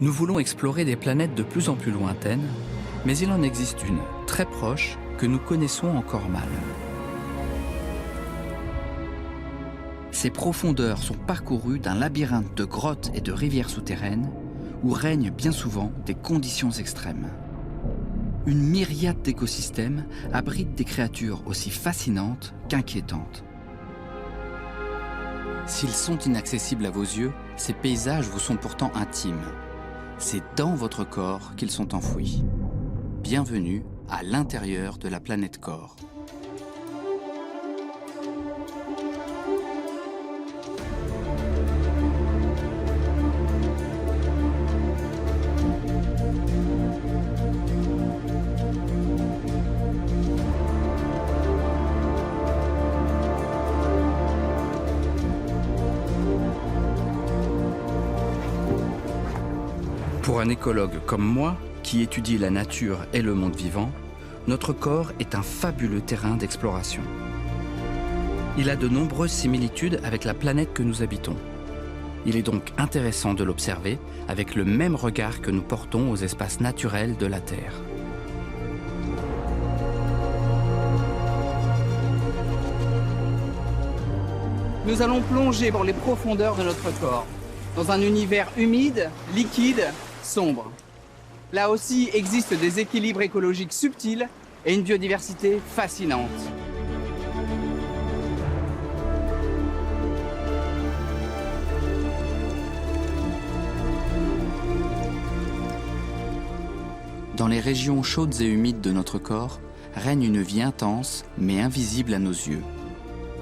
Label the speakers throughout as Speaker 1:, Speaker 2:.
Speaker 1: Nous voulons explorer des planètes de plus en plus lointaines, mais il en existe une, très proche, que nous connaissons encore mal. Ses profondeurs sont parcourues d'un labyrinthe de grottes et de rivières souterraines où règnent bien souvent des conditions extrêmes. Une myriade d'écosystèmes abrite des créatures aussi fascinantes qu'inquiétantes. S'ils sont inaccessibles à vos yeux, ces paysages vous sont pourtant intimes. C'est dans votre corps qu'ils sont enfouis. Bienvenue à l'intérieur de la planète Corps. Pour un écologue comme moi, qui étudie la nature et le monde vivant, notre corps est un fabuleux terrain d'exploration. Il a de nombreuses similitudes avec la planète que nous habitons. Il est donc intéressant de l'observer avec le même regard que nous portons aux espaces naturels de la Terre.
Speaker 2: Nous allons plonger dans les profondeurs de notre corps, dans un univers humide, liquide, sombre. Là aussi existent des équilibres écologiques subtils et une biodiversité fascinante.
Speaker 1: Dans les régions chaudes et humides de notre corps, règne une vie intense mais invisible à nos yeux.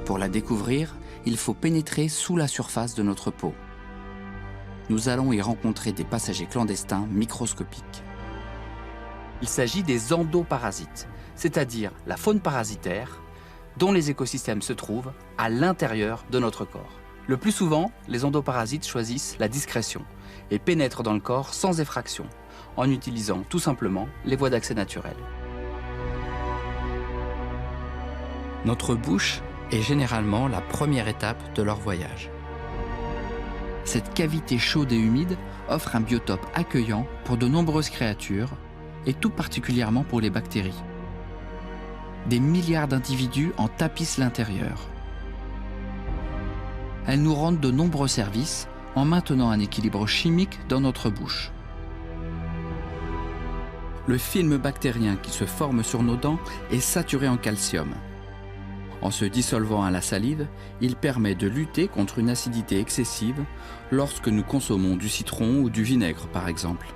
Speaker 1: Pour la découvrir, il faut pénétrer sous la surface de notre peau. Nous allons y rencontrer des passagers clandestins microscopiques. Il s'agit des endoparasites, c'est-à-dire la faune parasitaire dont les écosystèmes se trouvent à l'intérieur de notre corps. Le plus souvent, les endoparasites choisissent la discrétion et pénètrent dans le corps sans effraction, en utilisant tout simplement les voies d'accès naturelles. Notre bouche est généralement la première étape de leur voyage. Cette cavité chaude et humide offre un biotope accueillant pour de nombreuses créatures, et tout particulièrement pour les bactéries. Des milliards d'individus en tapissent l'intérieur. Elles nous rendent de nombreux services en maintenant un équilibre chimique dans notre bouche. Le film bactérien qui se forme sur nos dents est saturé en calcium. En se dissolvant à la salive, il permet de lutter contre une acidité excessive lorsque nous consommons du citron ou du vinaigre, par exemple.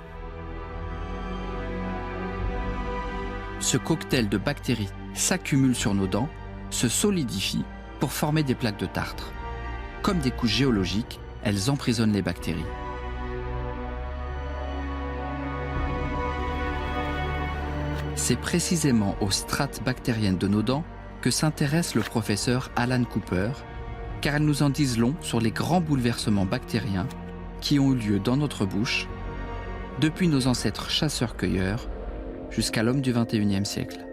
Speaker 1: Ce cocktail de bactéries s'accumule sur nos dents, se solidifie pour former des plaques de tartre. Comme des couches géologiques, elles emprisonnent les bactéries. C'est précisément aux strates bactériennes de nos dents que s'intéresse le professeur Alan Cooper, car elles nous en disent long sur les grands bouleversements bactériens qui ont eu lieu dans notre bouche, depuis nos ancêtres chasseurs-cueilleurs jusqu'à l'homme du XXIe siècle.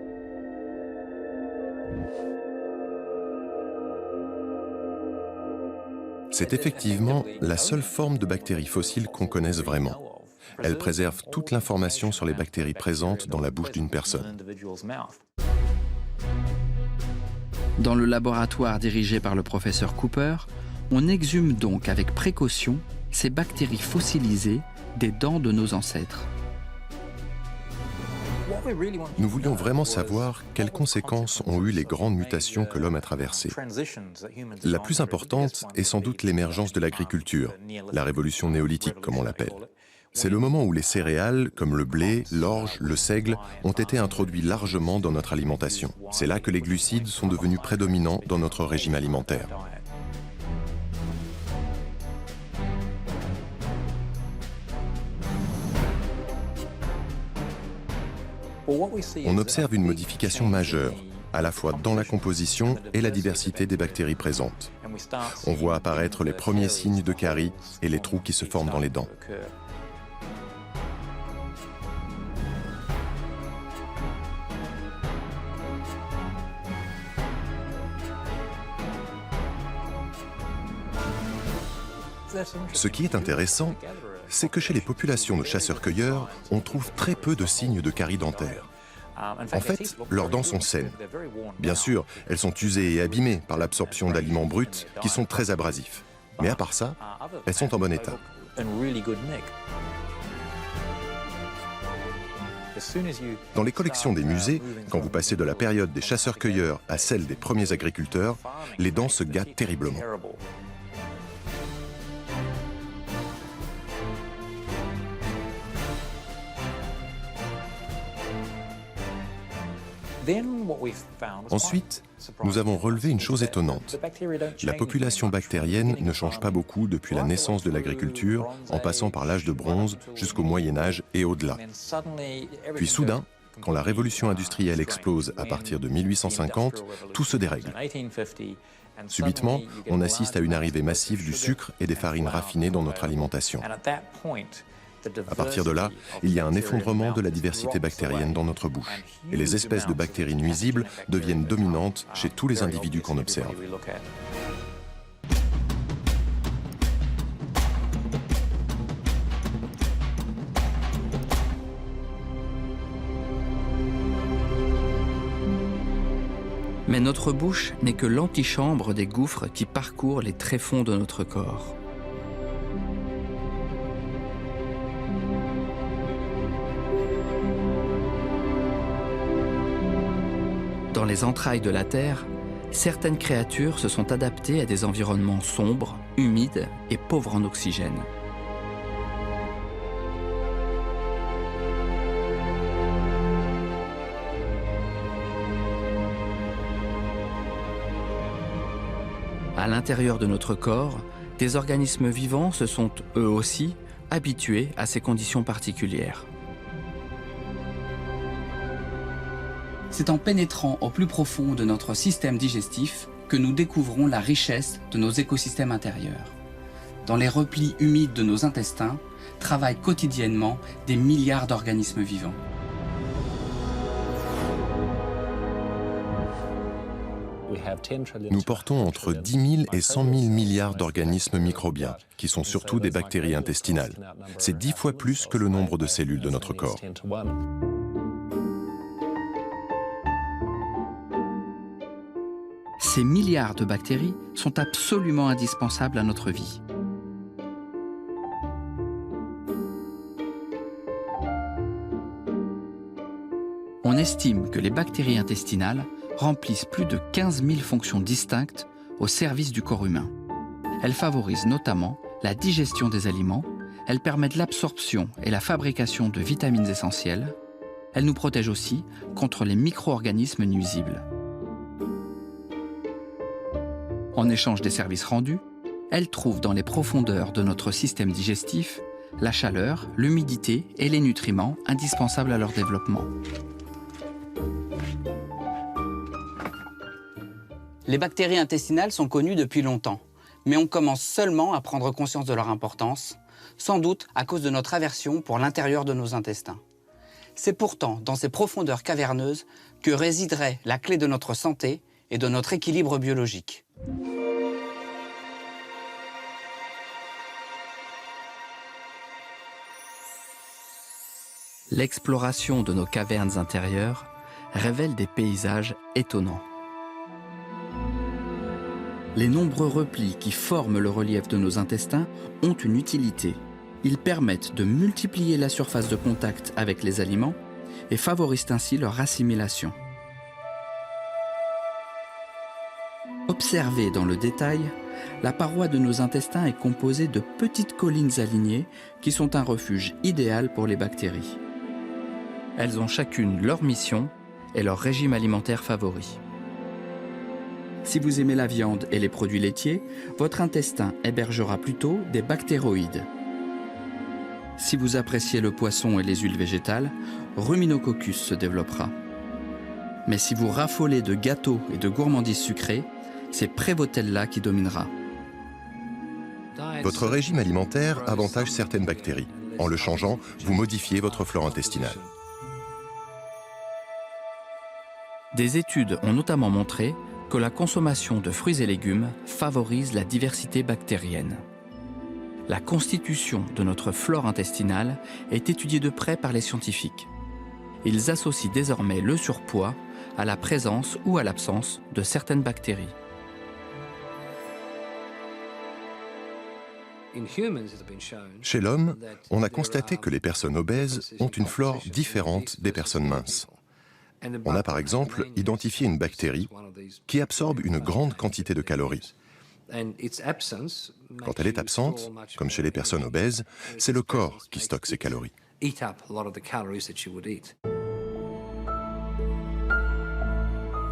Speaker 3: C'est effectivement la seule forme de bactéries fossiles qu'on connaisse vraiment. Elle préserve toute l'information sur les bactéries présentes dans la bouche d'une personne.
Speaker 1: Dans le laboratoire dirigé par le professeur Cooper, on exhume donc avec précaution ces bactéries fossilisées des dents de nos ancêtres.
Speaker 3: Nous voulions vraiment savoir quelles conséquences ont eu les grandes mutations que l'homme a traversées. La plus importante est sans doute l'émergence de l'agriculture, la révolution néolithique comme on l'appelle. C'est le moment où les céréales, comme le blé, l'orge, le seigle, ont été introduits largement dans notre alimentation. C'est là que les glucides sont devenus prédominants dans notre régime alimentaire. On observe une modification majeure, à la fois dans la composition et la diversité des bactéries présentes. On voit apparaître les premiers signes de caries et les trous qui se forment dans les dents. Ce qui est intéressant, c'est que chez les populations de chasseurs-cueilleurs, on trouve très peu de signes de carie dentaire. En fait, leurs dents sont saines. Bien sûr, elles sont usées et abîmées par l'absorption d'aliments bruts qui sont très abrasifs. Mais à part ça, elles sont en bon état. Dans les collections des musées, quand vous passez de la période des chasseurs-cueilleurs à celle des premiers agriculteurs, les dents se gâtent terriblement. Ensuite, nous avons relevé une chose étonnante. La population bactérienne ne change pas beaucoup depuis la naissance de l'agriculture, en passant par l'âge de bronze jusqu'au Moyen Âge et au-delà. Puis soudain, quand la révolution industrielle explose à partir de 1850, tout se dérègle. Subitement, on assiste à une arrivée massive du sucre et des farines raffinées dans notre alimentation. À partir de là, il y a un effondrement de la diversité bactérienne dans notre bouche. Et les espèces de bactéries nuisibles deviennent dominantes chez tous les individus qu'on observe.
Speaker 1: Mais notre bouche n'est que l'antichambre des gouffres qui parcourent les tréfonds de notre corps. Dans les entrailles de la Terre, certaines créatures se sont adaptées à des environnements sombres, humides et pauvres en oxygène. À l'intérieur de notre corps, des organismes vivants se sont, eux aussi, habitués à ces conditions particulières.
Speaker 2: C'est en pénétrant au plus profond de notre système digestif que nous découvrons la richesse de nos écosystèmes intérieurs. Dans les replis humides de nos intestins, travaillent quotidiennement des milliards d'organismes vivants.
Speaker 3: Nous portons entre 10 000 et 100 000 milliards d'organismes microbiens, qui sont surtout des bactéries intestinales. C'est 10 fois plus que le nombre de cellules de notre corps.
Speaker 1: Ces milliards de bactéries sont absolument indispensables à notre vie. On estime que les bactéries intestinales remplissent plus de 15 000 fonctions distinctes au service du corps humain. Elles favorisent notamment la digestion des aliments, elles permettent l'absorption et la fabrication de vitamines essentielles, elles nous protègent aussi contre les micro-organismes nuisibles. En échange des services rendus, elles trouvent dans les profondeurs de notre système digestif la chaleur, l'humidité et les nutriments indispensables à leur développement.
Speaker 2: Les bactéries intestinales sont connues depuis longtemps, mais on commence seulement à prendre conscience de leur importance, sans doute à cause de notre aversion pour l'intérieur de nos intestins. C'est pourtant dans ces profondeurs caverneuses que résiderait la clé de notre santé et de notre équilibre biologique.
Speaker 1: L'exploration de nos cavernes intérieures révèle des paysages étonnants. Les nombreux replis qui forment le relief de nos intestins ont une utilité. Ils permettent de multiplier la surface de contact avec les aliments et favorisent ainsi leur assimilation. Observée dans le détail, la paroi de nos intestins est composée de petites collines alignées qui sont un refuge idéal pour les bactéries. Elles ont chacune leur mission et leur régime alimentaire favori. Si vous aimez la viande et les produits laitiers, votre intestin hébergera plutôt des bactéroïdes. Si vous appréciez le poisson et les huiles végétales, Ruminococcus se développera. Mais si vous raffolez de gâteaux et de gourmandises sucrées, c'est Prevotella qui dominera.
Speaker 3: Votre régime alimentaire avantage certaines bactéries. En le changeant, vous modifiez votre flore intestinale.
Speaker 1: Des études ont notamment montré que la consommation de fruits et légumes favorise la diversité bactérienne. La constitution de notre flore intestinale est étudiée de près par les scientifiques. Ils associent désormais le surpoids à la présence ou à l'absence de certaines bactéries.
Speaker 3: Chez l'homme, on a constaté que les personnes obèses ont une flore différente des personnes minces. On a par exemple identifié une bactérie qui absorbe une grande quantité de calories. Quand elle est absente, comme chez les personnes obèses, c'est le corps qui stocke ces calories.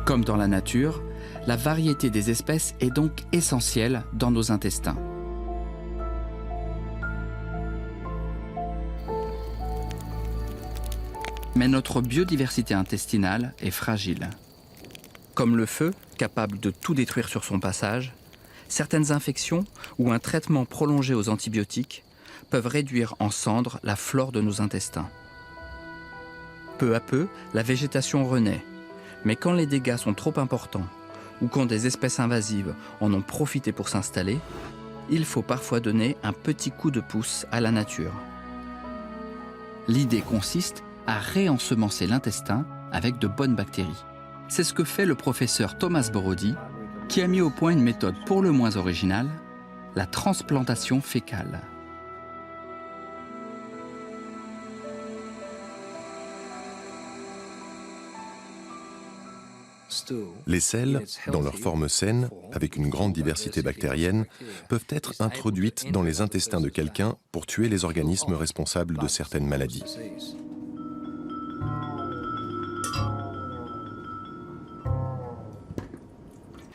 Speaker 1: Comme dans la nature, la variété des espèces est donc essentielle dans nos intestins. Mais notre biodiversité intestinale est fragile. Comme le feu, capable de tout détruire sur son passage, certaines infections ou un traitement prolongé aux antibiotiques peuvent réduire en cendres la flore de nos intestins. Peu à peu, la végétation renaît, mais quand les dégâts sont trop importants ou quand des espèces invasives en ont profité pour s'installer, il faut parfois donner un petit coup de pouce à la nature. L'idée consiste à réensemencer l'intestin avec de bonnes bactéries. C'est ce que fait le professeur Thomas Borody, qui a mis au point une méthode pour le moins originale, la transplantation fécale.
Speaker 3: Les selles, dans leur forme saine, avec une grande diversité bactérienne, peuvent être introduites dans les intestins de quelqu'un pour tuer les organismes responsables de certaines maladies.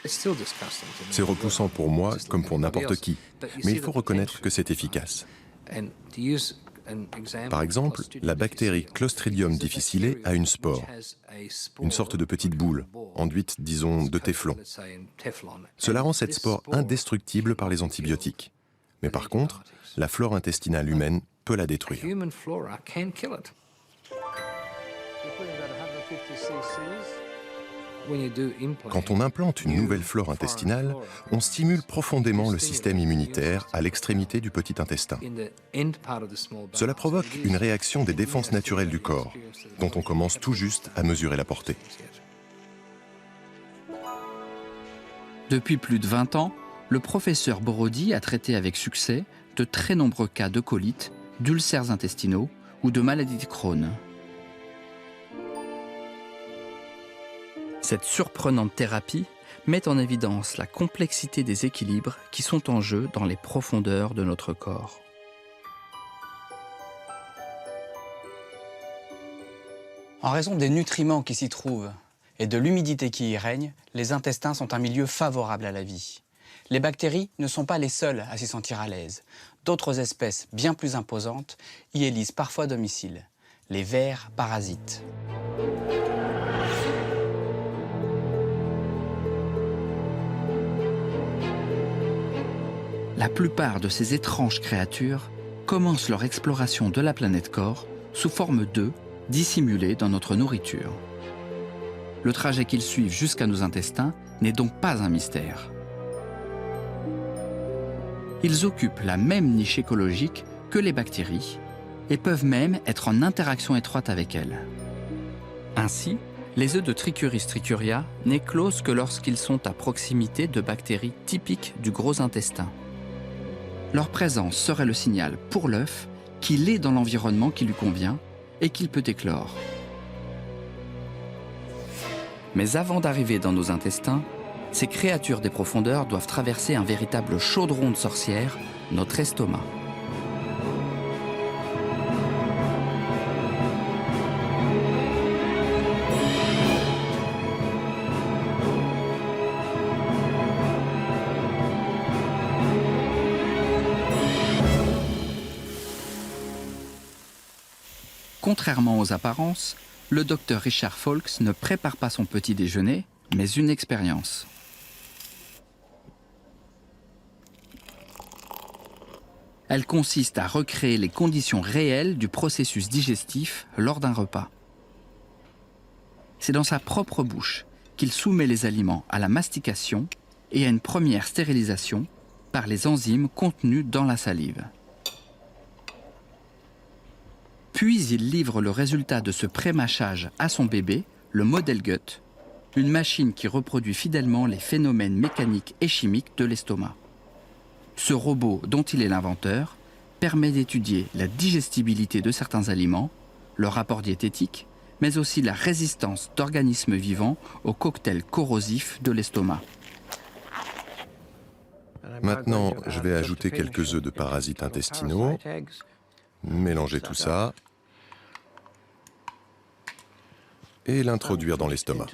Speaker 3: C'est repoussant pour moi comme pour n'importe qui, mais il faut reconnaître que c'est efficace. Par exemple, la bactérie Clostridium difficile a une spore, une sorte de petite boule, enduite, disons, de téflon. Cela rend cette spore indestructible par les antibiotiques. Mais par contre, la flore intestinale humaine peut la détruire. Quand on implante une nouvelle flore intestinale, on stimule profondément le système immunitaire à l'extrémité du petit intestin. Cela provoque une réaction des défenses naturelles du corps, dont on commence tout juste à mesurer la portée.
Speaker 1: Depuis plus de 20 ans, le professeur Borody a traité avec succès de très nombreux cas de colite, d'ulcères intestinaux ou de maladie de Crohn. Cette surprenante thérapie met en évidence la complexité des équilibres qui sont en jeu dans les profondeurs de notre corps.
Speaker 2: En raison des nutriments qui s'y trouvent et de l'humidité qui y règne, les intestins sont un milieu favorable à la vie. Les bactéries ne sont pas les seules à s'y sentir à l'aise. D'autres espèces bien plus imposantes y élisent parfois domicile. Les vers parasites.
Speaker 1: La plupart de ces étranges créatures commencent leur exploration de la planète corps sous forme d'œufs dissimulés dans notre nourriture. Le trajet qu'ils suivent jusqu'à nos intestins n'est donc pas un mystère. Ils occupent la même niche écologique que les bactéries et peuvent même être en interaction étroite avec elles. Ainsi, les œufs de Trichuris trichuria n'éclosent que lorsqu'ils sont à proximité de bactéries typiques du gros intestin. Leur présence serait le signal pour l'œuf qu'il est dans l'environnement qui lui convient et qu'il peut éclore. Mais avant d'arriver dans nos intestins, ces créatures des profondeurs doivent traverser un véritable chaudron de sorcières, notre estomac. Contrairement aux apparences, le docteur Richard Folks ne prépare pas son petit déjeuner, mais une expérience. Elle consiste à recréer les conditions réelles du processus digestif lors d'un repas. C'est dans sa propre bouche qu'il soumet les aliments à la mastication et à une première stérilisation par les enzymes contenues dans la salive. Puis il livre le résultat de ce pré-mâchage à son bébé, le model gut, une machine qui reproduit fidèlement les phénomènes mécaniques et chimiques de l'estomac. Ce robot, dont il est l'inventeur, permet d'étudier la digestibilité de certains aliments, leur rapport diététique, mais aussi la résistance d'organismes vivants au cocktail corrosif de l'estomac.
Speaker 3: Maintenant, je vais ajouter quelques œufs de parasites intestinaux, mélanger tout ça et l'introduire dans l'estomac.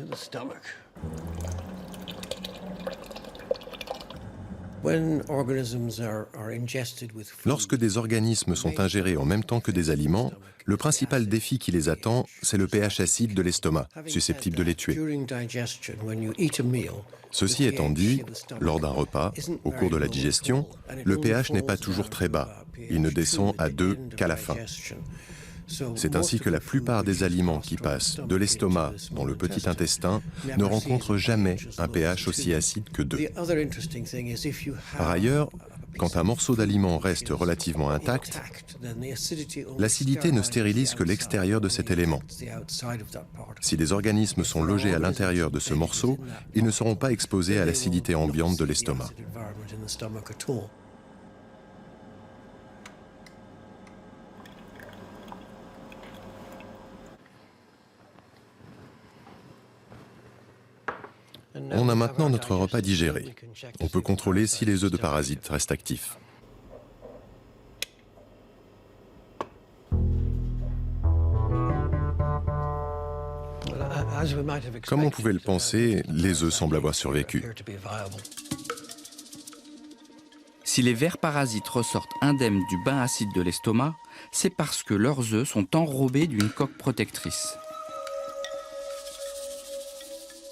Speaker 3: Lorsque des organismes sont ingérés en même temps que des aliments, le principal défi qui les attend, c'est le pH acide de l'estomac, susceptible de les tuer. Ceci étant dit, lors d'un repas, au cours de la digestion, le pH n'est pas toujours très bas. Il ne descend à 2 qu'à la fin. C'est ainsi que la plupart des aliments qui passent de l'estomac dans le petit intestin ne rencontrent jamais un pH aussi acide que 2. Par ailleurs, quand un morceau d'aliment reste relativement intact, l'acidité ne stérilise que l'extérieur de cet élément. Si des organismes sont logés à l'intérieur de ce morceau, ils ne seront pas exposés à l'acidité ambiante de l'estomac. On a maintenant notre repas digéré. On peut contrôler si les œufs de parasites restent actifs. Comme on pouvait le penser, les œufs semblent avoir survécu.
Speaker 1: Si les vers parasites ressortent indemnes du bain acide de l'estomac, c'est parce que leurs œufs sont enrobés d'une coque protectrice.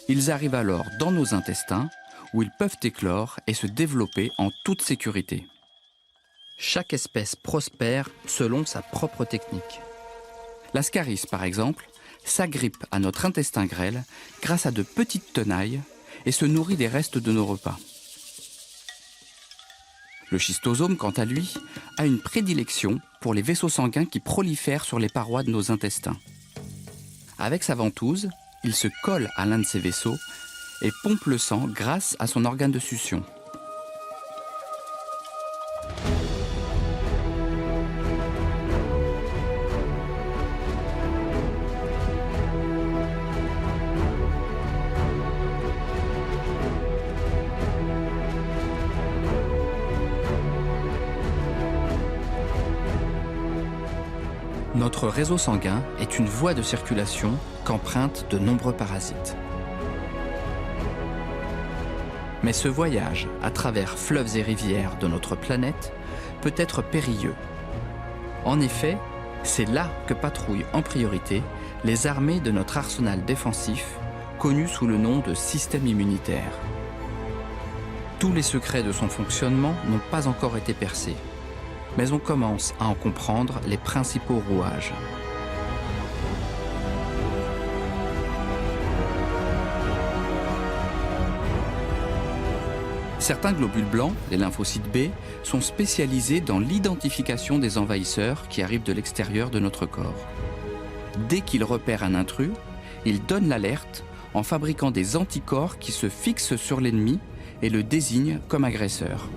Speaker 1: Ils arrivent alors dans nos intestins, où ils peuvent éclore et se développer en toute sécurité. Chaque espèce prospère selon sa propre technique. L'ascaris, par exemple, s'agrippe à notre intestin grêle grâce à de petites tenailles et se nourrit des restes de nos repas. Le schistosome, quant à lui, a une prédilection pour les vaisseaux sanguins qui prolifèrent sur les parois de nos intestins. Avec sa ventouse, il se colle à l'un de ces vaisseaux et pompe le sang grâce à son organe de succion. Notre réseau sanguin est une voie de circulation qu'empruntent de nombreux parasites. Mais ce voyage à travers fleuves et rivières de notre planète peut être périlleux. En effet, c'est là que patrouillent en priorité les armées de notre arsenal défensif, connu sous le nom de système immunitaire. Tous les secrets de son fonctionnement n'ont pas encore été percés, mais on commence à en comprendre les principaux rouages. Certains globules blancs, les lymphocytes B, sont spécialisés dans l'identification des envahisseurs qui arrivent de l'extérieur de notre corps. Dès qu'ils repèrent un intrus, ils donnent l'alerte en fabriquant des anticorps qui se fixent sur l'ennemi et le désignent comme agresseur.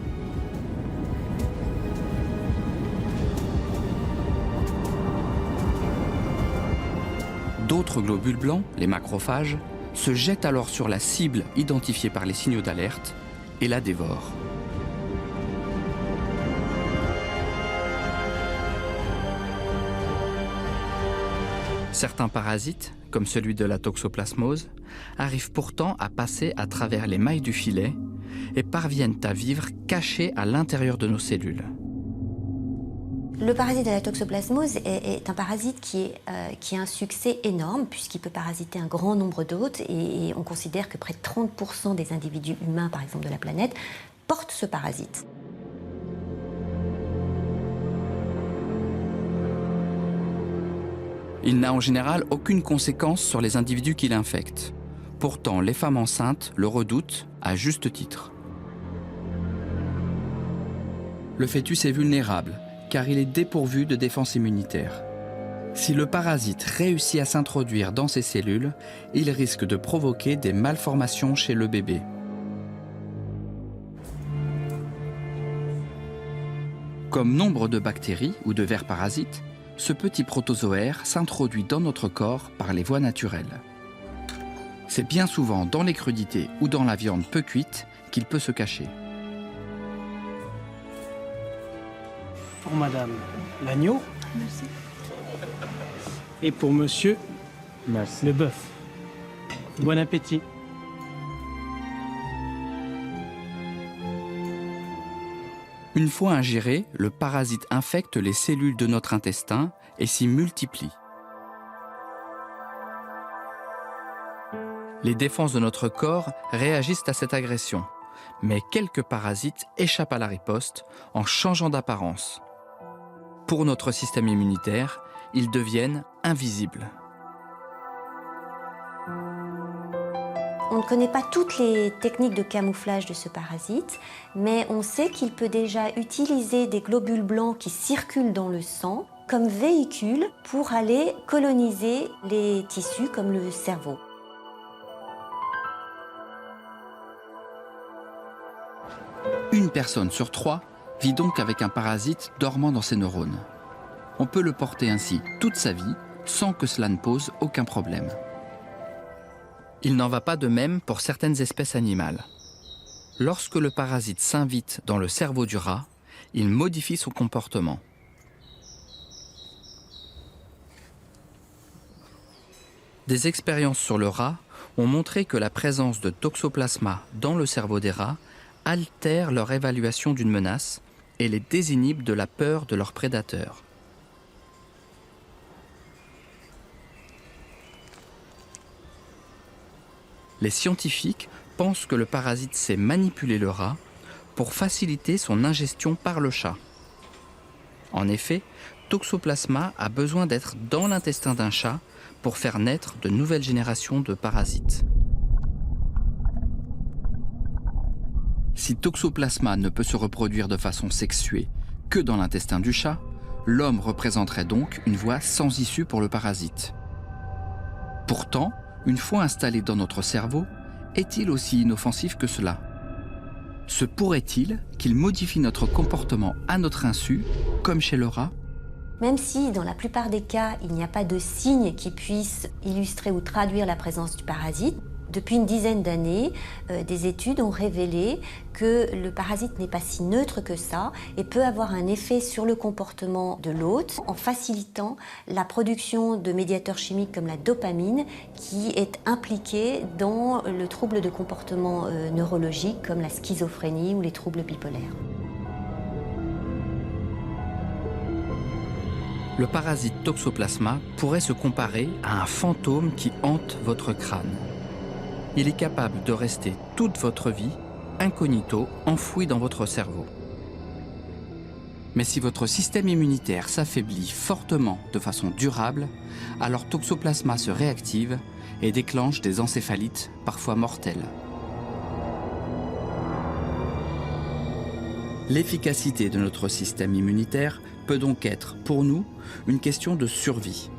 Speaker 1: D'autres globules blancs, les macrophages, se jettent alors sur la cible identifiée par les signaux d'alerte et la dévorent. Certains parasites, comme celui de la toxoplasmose, arrivent pourtant à passer à travers les mailles du filet et parviennent à vivre cachés à l'intérieur de nos cellules.
Speaker 4: Le parasite de la toxoplasmose est un parasite qui a un succès énorme puisqu'il peut parasiter un grand nombre d'hôtes et on considère que près de 30% des individus humains, par exemple de la planète, portent ce parasite.
Speaker 1: Il n'a en général aucune conséquence sur les individus qui l'infectent. Pourtant, les femmes enceintes le redoutent à juste titre. Le fœtus est vulnérable car il est dépourvu de défense immunitaire. Si le parasite réussit à s'introduire dans ces cellules, il risque de provoquer des malformations chez le bébé. Comme nombre de bactéries ou de vers parasites, ce petit protozoaire s'introduit dans notre corps par les voies naturelles. C'est bien souvent dans les crudités ou dans la viande peu cuite qu'il peut se cacher.
Speaker 5: Pour madame, l'agneau. Merci. Et pour monsieur, merci, le bœuf. Bon appétit.
Speaker 1: Une fois ingéré, le parasite infecte les cellules de notre intestin et s'y multiplie. Les défenses de notre corps réagissent à cette agression, mais quelques parasites échappent à la riposte en changeant d'apparence. Pour notre système immunitaire, ils deviennent invisibles.
Speaker 4: On ne connaît pas toutes les techniques de camouflage de ce parasite, mais on sait qu'il peut déjà utiliser des globules blancs qui circulent dans le sang comme véhicule pour aller coloniser les tissus comme le cerveau.
Speaker 1: Une personne sur 3 vit donc avec un parasite dormant dans ses neurones. On peut le porter ainsi toute sa vie sans que cela ne pose aucun problème. Il n'en va pas de même pour certaines espèces animales. Lorsque le parasite s'invite dans le cerveau du rat, il modifie son comportement. Des expériences sur le rat ont montré que la présence de toxoplasma dans le cerveau des rats altère leur évaluation d'une menace et les désinhibe de la peur de leurs prédateurs. Les scientifiques pensent que le parasite sait manipuler le rat pour faciliter son ingestion par le chat. En effet, Toxoplasma a besoin d'être dans l'intestin d'un chat pour faire naître de nouvelles générations de parasites. Si Toxoplasma ne peut se reproduire de façon sexuée que dans l'intestin du chat, l'homme représenterait donc une voie sans issue pour le parasite. Pourtant, une fois installé dans notre cerveau, est-il aussi inoffensif que cela ? Se pourrait-il qu'il modifie notre comportement à notre insu, comme chez le rat ?
Speaker 4: Même si, dans la plupart des cas, il n'y a pas de signes qui puissent illustrer ou traduire la présence du parasite, depuis une dizaine d'années, des études ont révélé que le parasite n'est pas si neutre que ça et peut avoir un effet sur le comportement de l'hôte en facilitant la production de médiateurs chimiques comme la dopamine qui est impliquée dans le trouble de comportement neurologique comme la schizophrénie ou les troubles bipolaires.
Speaker 1: Le parasite Toxoplasma pourrait se comparer à un fantôme qui hante votre crâne. Il est capable de rester toute votre vie, incognito, enfoui dans votre cerveau. Mais si votre système immunitaire s'affaiblit fortement de façon durable, alors Toxoplasma se réactive et déclenche des encéphalites, parfois mortelles. L'efficacité de notre système immunitaire peut donc être, pour nous, une question de survie.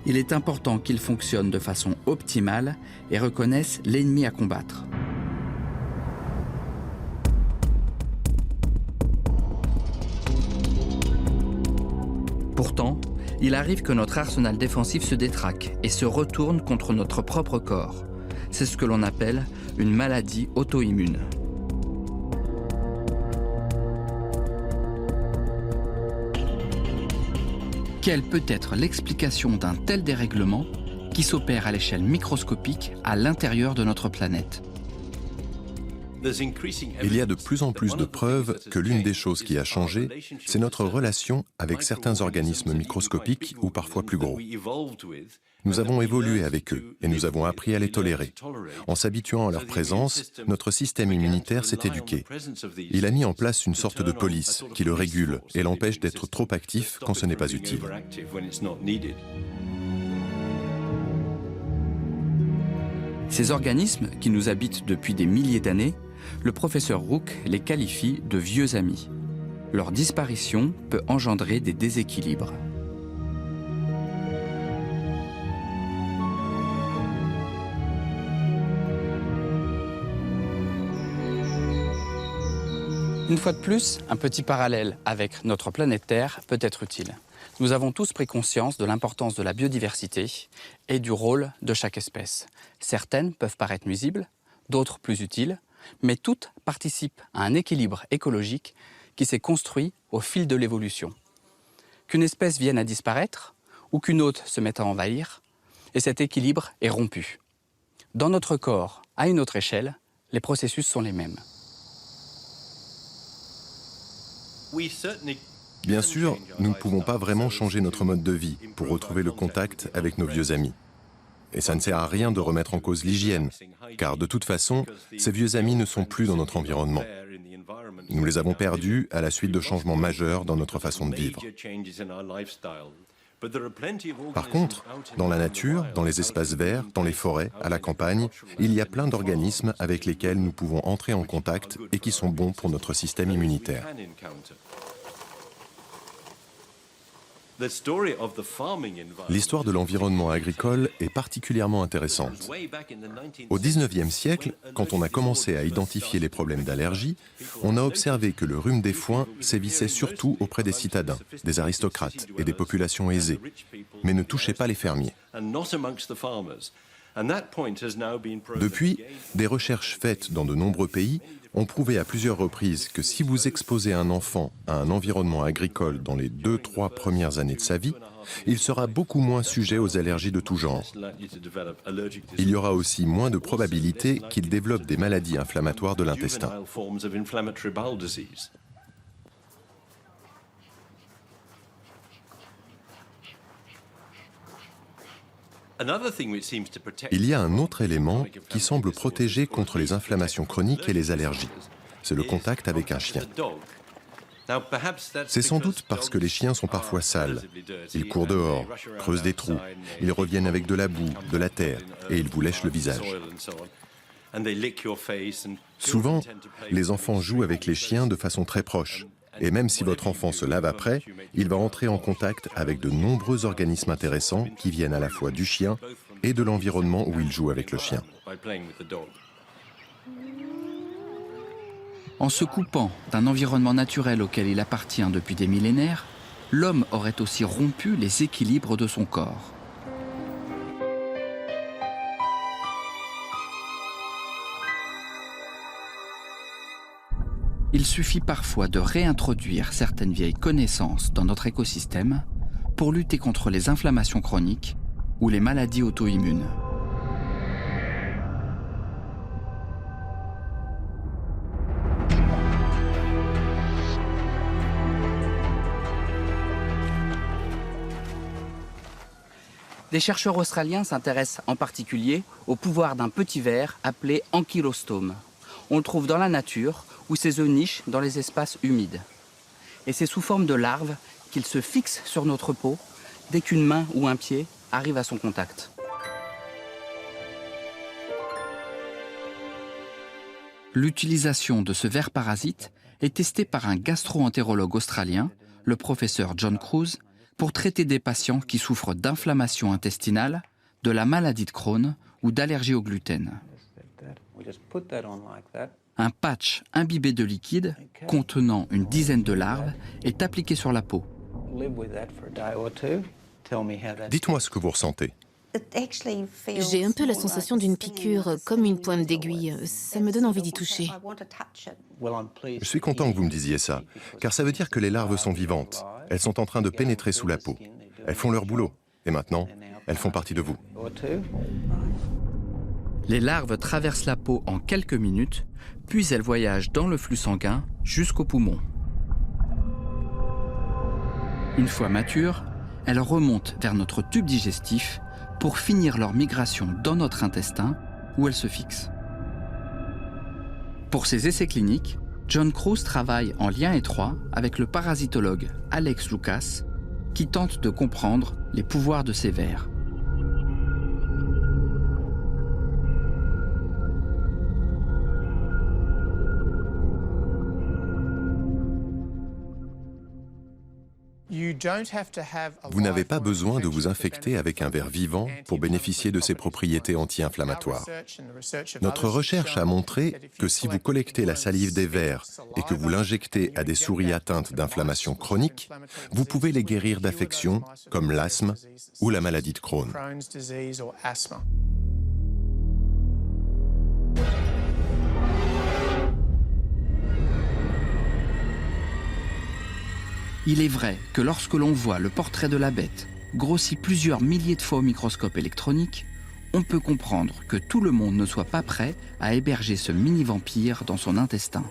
Speaker 1: Il est important qu'il fonctionne de façon optimale et reconnaisse l'ennemi à combattre. Pourtant, il arrive que notre arsenal défensif se détraque et se retourne contre notre propre corps. C'est ce que l'on appelle une maladie auto-immune. Quelle peut être l'explication d'un tel dérèglement qui s'opère à l'échelle microscopique à l'intérieur de notre planète ?
Speaker 3: Il y a de plus en plus de preuves que l'une des choses qui a changé, c'est notre relation avec certains organismes microscopiques ou parfois plus gros. Nous avons évolué avec eux et nous avons appris à les tolérer. En s'habituant à leur présence, notre système immunitaire s'est éduqué. Il a mis en place une sorte de police qui le régule et l'empêche d'être trop actif quand ce n'est pas utile.
Speaker 1: Ces organismes, qui nous habitent depuis des milliers d'années, le professeur Rook les qualifie de vieux amis. Leur disparition peut engendrer des déséquilibres. Une fois de plus, un petit parallèle avec notre planète Terre peut être utile. Nous avons tous pris conscience de l'importance de la biodiversité et du rôle de chaque espèce. Certaines peuvent paraître nuisibles, d'autres plus utiles, mais toutes participent à un équilibre écologique qui s'est construit au fil de l'évolution. Qu'une espèce vienne à disparaître ou qu'une autre se mette à envahir, et cet équilibre est rompu. Dans notre corps, à une autre échelle, les processus sont les mêmes.
Speaker 3: Bien sûr, nous ne pouvons pas vraiment changer notre mode de vie pour retrouver le contact avec nos vieux amis. Et ça ne sert à rien de remettre en cause l'hygiène, car de toute façon, ces vieux amis ne sont plus dans notre environnement. Nous les avons perdus à la suite de changements majeurs dans notre façon de vivre. Par contre, dans la nature, dans les espaces verts, dans les forêts, à la campagne, il y a plein d'organismes avec lesquels nous pouvons entrer en contact et qui sont bons pour notre système immunitaire. L'histoire de l'environnement agricole est particulièrement intéressante. Au XIXe siècle, quand on a commencé à identifier les problèmes d'allergie, on a observé que le rhume des foins sévissait surtout auprès des citadins, des aristocrates et des populations aisées, mais ne touchait pas les fermiers. Depuis, des recherches faites dans de nombreux pays ont prouvé à plusieurs reprises que si vous exposez un enfant à un environnement agricole dans les 2-3 premières années de sa vie, il sera beaucoup moins sujet aux allergies de tout genre. Il y aura aussi moins de probabilité qu'il développe des maladies inflammatoires de l'intestin. Il y a un autre élément qui semble protéger contre les inflammations chroniques et les allergies. C'est le contact avec un chien. C'est sans doute parce que les chiens sont parfois sales. Ils courent dehors, creusent des trous, ils reviennent avec de la boue, de la terre, et ils vous lèchent le visage. Souvent, les enfants jouent avec les chiens de façon très proche. Et même si votre enfant se lave après, il va entrer en contact avec de nombreux organismes intéressants qui viennent à la fois du chien et de l'environnement où il joue avec le chien.
Speaker 1: En se coupant d'un environnement naturel auquel il appartient depuis des millénaires, l'homme aurait aussi rompu les équilibres de son corps. Il suffit parfois de réintroduire certaines vieilles connaissances dans notre écosystème pour lutter contre les inflammations chroniques ou les maladies auto-immunes. Des chercheurs australiens s'intéressent en particulier au pouvoir d'un petit ver appelé ankylostome. On le trouve dans la nature où ses œufs nichent dans les espaces humides. Et c'est sous forme de larves qu'il se fixe sur notre peau dès qu'une main ou un pied arrive à son contact. L'utilisation de ce ver parasite est testée par un gastro-entérologue australien, le professeur John Kruse, pour traiter des patients qui souffrent d'inflammation intestinale, de la maladie de Crohn ou d'allergie au gluten. Un patch imbibé de liquide contenant une dizaine de larves est appliqué sur la peau.
Speaker 3: Dites-moi ce que vous ressentez.
Speaker 6: J'ai un peu la sensation d'une piqûre, comme une pointe d'aiguille. Ça me donne envie d'y toucher.
Speaker 3: Je suis content que vous me disiez ça, car ça veut dire que les larves sont vivantes. Elles sont en train de pénétrer sous la peau. Elles font leur boulot. Et maintenant, elles font partie de vous.
Speaker 1: Les larves traversent la peau en quelques minutes, puis elles voyagent dans le flux sanguin jusqu'aux poumons. Une fois matures, elles remontent vers notre tube digestif pour finir leur migration dans notre intestin où elles se fixent. Pour ces essais cliniques, John Kruse travaille en lien étroit avec le parasitologue Alex Lucas, qui tente de comprendre les pouvoirs de ces vers.
Speaker 3: Vous n'avez pas besoin de vous infecter avec un ver vivant pour bénéficier de ses propriétés anti-inflammatoires. Notre recherche a montré que si vous collectez la salive des vers et que vous l'injectez à des souris atteintes d'inflammation chronique, vous pouvez les guérir d'affections comme l'asthme ou la maladie de Crohn.
Speaker 1: Il est vrai que lorsque l'on voit le portrait de la bête grossi plusieurs milliers de fois au microscope électronique, on peut comprendre que tout le monde ne soit pas prêt à héberger ce mini-vampire dans son intestin.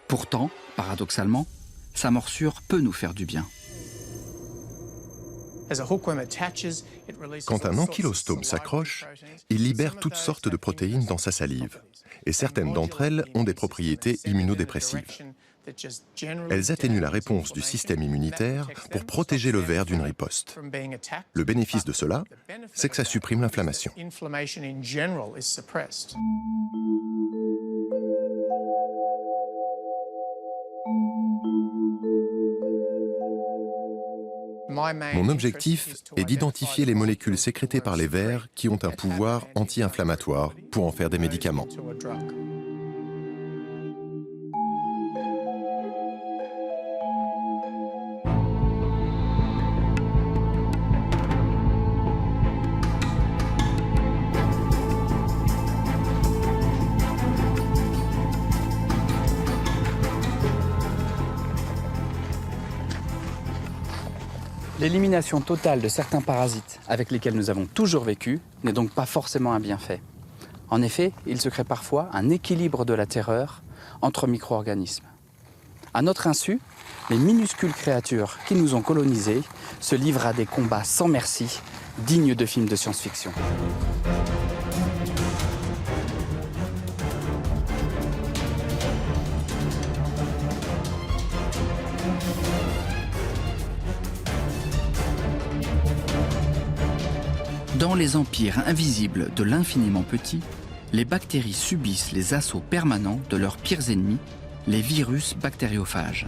Speaker 1: Pourtant, paradoxalement, sa morsure peut nous faire du bien.
Speaker 3: Quand un ankylostome s'accroche, il libère toutes sortes de protéines dans sa salive, et certaines d'entre elles ont des propriétés immunodépressives. Elles atténuent la réponse du système immunitaire pour protéger le ver d'une riposte. Le bénéfice de cela, c'est que ça supprime l'inflammation. Mon objectif est d'identifier les molécules sécrétées par les vers qui ont un pouvoir anti-inflammatoire pour en faire des médicaments.
Speaker 2: L'élimination totale de certains parasites avec lesquels nous avons toujours vécu n'est donc pas forcément un bienfait. En effet, il se crée parfois un équilibre de la terreur entre micro-organismes. À notre insu, les minuscules créatures qui nous ont colonisés se livrent à des combats sans merci, dignes de films de science-fiction.
Speaker 1: Dans les empires invisibles de l'infiniment petit, les bactéries subissent les assauts permanents de leurs pires ennemis, les virus bactériophages.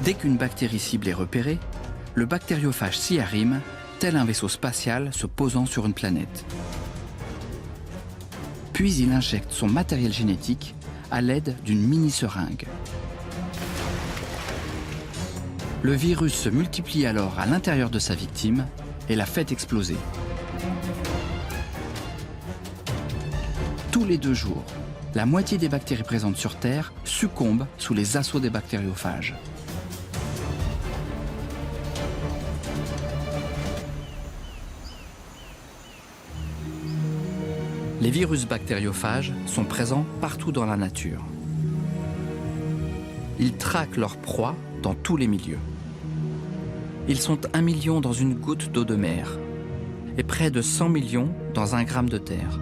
Speaker 1: Dès qu'une bactérie cible est repérée, le bactériophage s'y arrime, tel un vaisseau spatial se posant sur une planète. Puis il injecte son matériel génétique à l'aide d'une mini-seringue. Le virus se multiplie alors à l'intérieur de sa victime et la fait exploser. Tous les 2 jours, la moitié des bactéries présentes sur Terre succombent sous les assauts des bactériophages. Les virus bactériophages sont présents partout dans la nature. Ils traquent leur proie dans tous les milieux. Ils sont 1 million dans une goutte d'eau de mer et près de 100 millions dans 1 gramme de terre.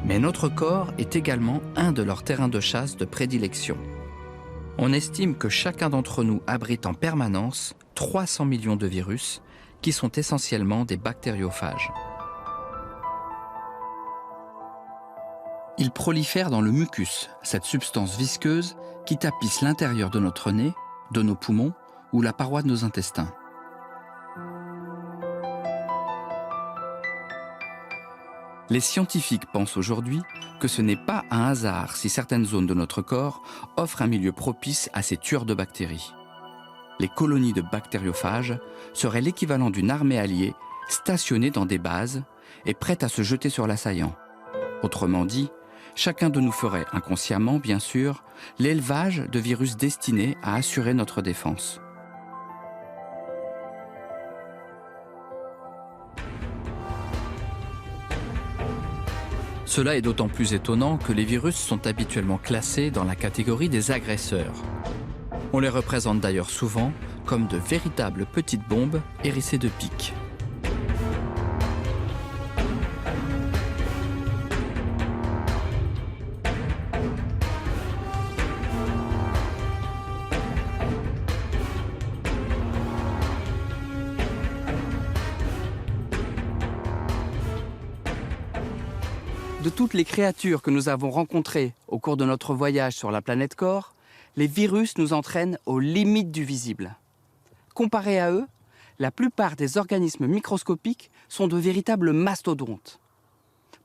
Speaker 1: Mais notre corps est également un de leurs terrains de chasse de prédilection. On estime que chacun d'entre nous abrite en permanence 300 millions de virus qui sont essentiellement des bactériophages. Ils prolifèrent dans le mucus, cette substance visqueuse qui tapisse l'intérieur de notre nez, de nos poumons ou la paroi de nos intestins. Les scientifiques pensent aujourd'hui que ce n'est pas un hasard si certaines zones de notre corps offrent un milieu propice à ces tueurs de bactéries. Les colonies de bactériophages seraient l'équivalent d'une armée alliée stationnée dans des bases et prête à se jeter sur l'assaillant. Autrement dit, chacun de nous ferait inconsciemment, bien sûr, l'élevage de virus destinés à assurer notre défense. Cela est d'autant plus étonnant que les virus sont habituellement classés dans la catégorie des agresseurs. On les représente d'ailleurs souvent comme de véritables petites bombes hérissées de pics.
Speaker 2: De toutes les créatures que nous avons rencontrées au cours de notre voyage sur la planète Corps, les virus nous entraînent aux limites du visible. Comparés à eux, la plupart des organismes microscopiques sont de véritables mastodontes.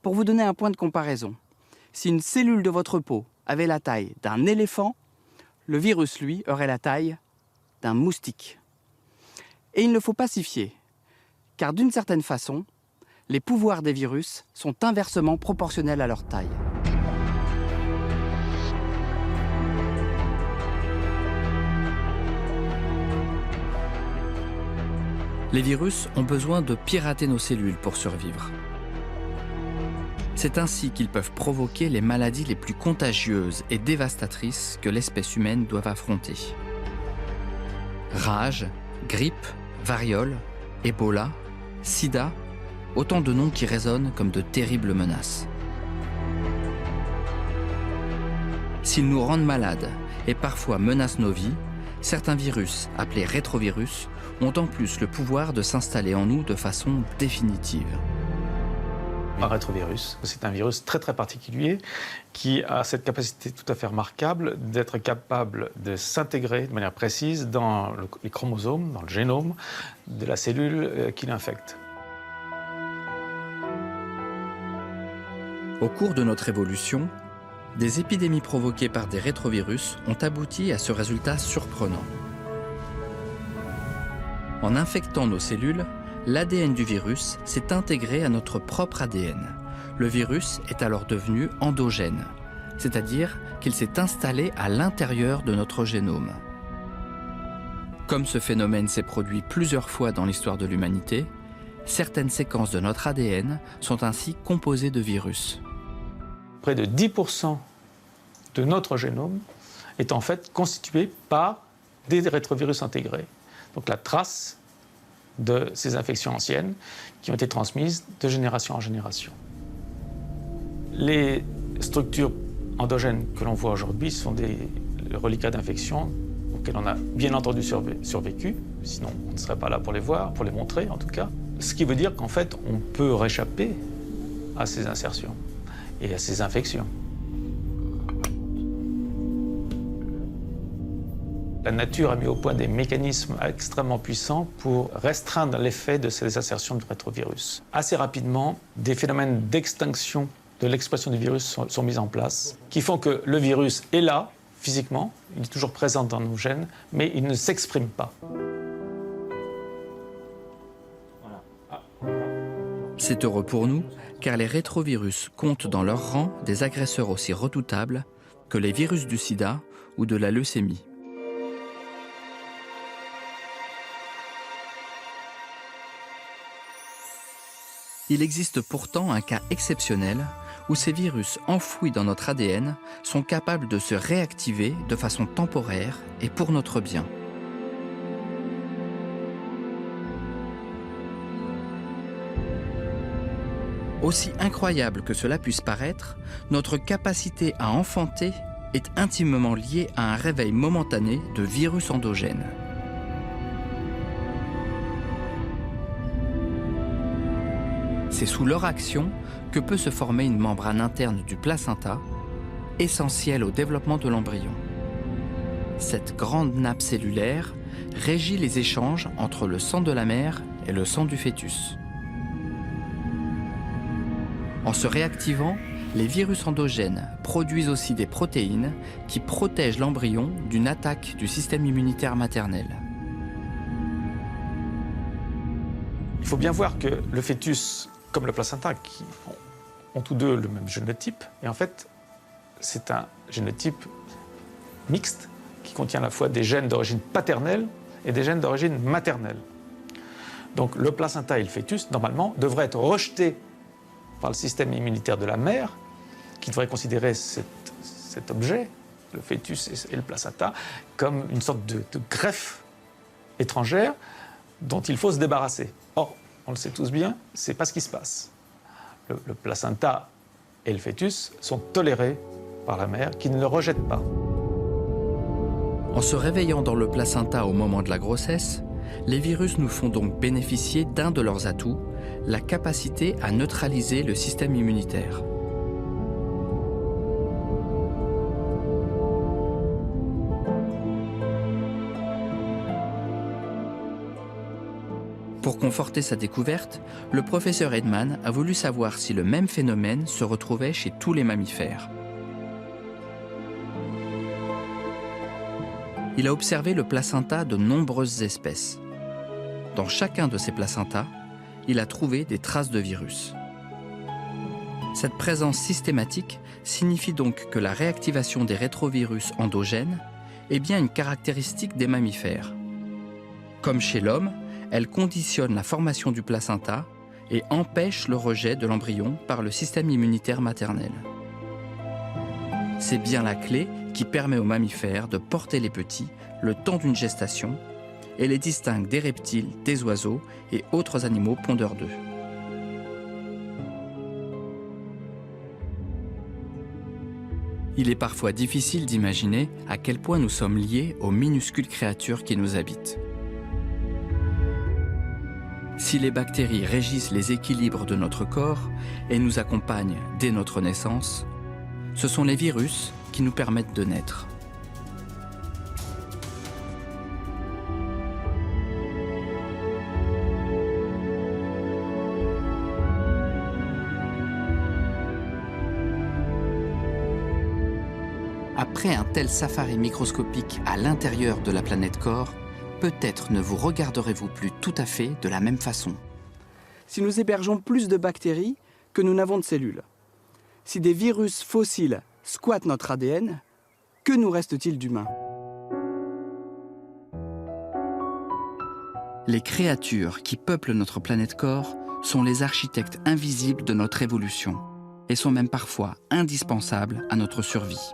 Speaker 2: Pour vous donner un point de comparaison, si une cellule de votre peau avait la taille d'un éléphant, le virus, lui, aurait la taille d'un moustique. Et il ne faut pas s'y fier, car d'une certaine façon, les pouvoirs des virus sont inversement proportionnels à leur taille. Les virus ont besoin de pirater nos cellules pour survivre. C'est ainsi qu'ils peuvent provoquer les maladies les plus contagieuses et dévastatrices que l'espèce humaine doit affronter. Rage, grippe, variole, Ebola, sida, autant de noms qui résonnent comme de terribles menaces. S'ils nous rendent malades et parfois menacent nos vies, certains virus, appelés rétrovirus, ont en plus le pouvoir de s'installer en nous de façon définitive.
Speaker 7: Un rétrovirus, c'est un virus très particulier qui a cette capacité tout à fait remarquable d'être capable de s'intégrer de manière précise dans les chromosomes, dans le génome de la cellule qui l'infecte.
Speaker 1: Au cours de notre évolution, des épidémies provoquées par des rétrovirus ont abouti à ce résultat surprenant. En infectant nos cellules, l'ADN du virus s'est intégré à notre propre ADN. Le virus est alors devenu endogène, c'est-à-dire qu'il s'est installé à l'intérieur de notre génome. Comme ce phénomène s'est produit plusieurs fois dans l'histoire de l'humanité, certaines séquences de notre ADN sont ainsi composées de virus.
Speaker 7: Près de 10% de notre génome est en fait constitué par des rétrovirus intégrés. Donc la trace de ces infections anciennes qui ont été transmises de génération en génération. Les structures endogènes que l'on voit aujourd'hui sont des reliquats d'infections auxquels on a bien entendu survécu, sinon on ne serait pas là pour les voir, pour les montrer en tout cas. Ce qui veut dire qu'en fait on peut réchapper à ces insertions et à ces infections. La nature a mis au point des mécanismes extrêmement puissants pour restreindre l'effet de ces insertions de rétrovirus. Assez rapidement, des phénomènes d'extinction de l'expression du virus sont mis en place, qui font que le virus est là, physiquement, il est toujours présent dans nos gènes, mais il ne s'exprime pas.
Speaker 1: C'est heureux pour nous, car les rétrovirus comptent dans leur rang des agresseurs aussi redoutables que les virus du sida ou de la leucémie. Il existe pourtant un cas exceptionnel où ces virus enfouis dans notre ADN sont capables de se réactiver de façon temporaire et pour notre bien. Aussi incroyable que cela puisse paraître, notre capacité à enfanter est intimement liée à un réveil momentané de virus endogènes. C'est sous leur action que peut se former une membrane interne du placenta, essentielle au développement de l'embryon. Cette grande nappe cellulaire régit les échanges entre le sang de la mère et le sang du fœtus. En se réactivant, les virus endogènes produisent aussi des protéines qui protègent l'embryon d'une attaque du système immunitaire maternel.
Speaker 7: Il faut bien voir que le fœtus, comme le placenta, qui ont tous deux le même génotype, et en fait, c'est un génotype mixte qui contient à la fois des gènes d'origine paternelle et des gènes d'origine maternelle. Donc le placenta et le fœtus, normalement, devraient être rejetés par le système immunitaire de la mère, qui devrait considérer cet objet, le fœtus et le placenta, comme une sorte de greffe étrangère dont il faut se débarrasser. Or, on le sait tous bien, c'est pas ce qui se passe. Le placenta et le fœtus sont tolérés par la mère, qui ne le rejette pas.
Speaker 1: En se réveillant dans le placenta au moment de la grossesse, les virus nous font donc bénéficier d'un de leurs atouts, la capacité à neutraliser le système immunitaire. Pour conforter sa découverte, le professeur Edman a voulu savoir si le même phénomène se retrouvait chez tous les mammifères. Il a observé le placenta de nombreuses espèces. Dans chacun de ces placentas, il a trouvé des traces de virus. Cette présence systématique signifie donc que la réactivation des rétrovirus endogènes est bien une caractéristique des mammifères. Comme chez l'homme, elle conditionne la formation du placenta et empêche le rejet de l'embryon par le système immunitaire maternel. C'est bien la clé qui permet aux mammifères de porter les petits le temps d'une gestation et les distingue des reptiles, des oiseaux et autres animaux pondeurs d'œufs. Il est parfois difficile d'imaginer à quel point nous sommes liés aux minuscules créatures qui nous habitent. Si les bactéries régissent les équilibres de notre corps et nous accompagnent dès notre naissance, ce sont les virus qui nous permettent de naître. Après un tel safari microscopique à l'intérieur de la planète corps, peut-être ne vous regarderez-vous plus tout à fait de la même façon.
Speaker 2: Si nous hébergeons plus de bactéries que nous n'avons de cellules, si des virus fossiles squattent notre ADN, que nous reste-t-il d'humain?
Speaker 1: Les créatures qui peuplent notre planète corps sont les architectes invisibles de notre évolution et sont même parfois indispensables à notre survie.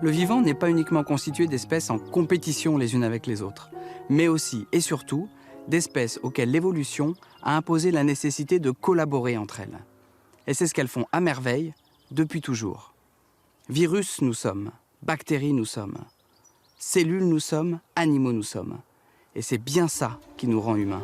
Speaker 2: Le vivant n'est pas uniquement constitué d'espèces en compétition les unes avec les autres, mais aussi et surtout d'espèces auxquelles l'évolution a imposé la nécessité de collaborer entre elles. Et c'est ce qu'elles font à merveille depuis toujours. Virus nous sommes, bactéries nous sommes, cellules nous sommes, animaux nous sommes. Et c'est bien ça qui nous rend humains.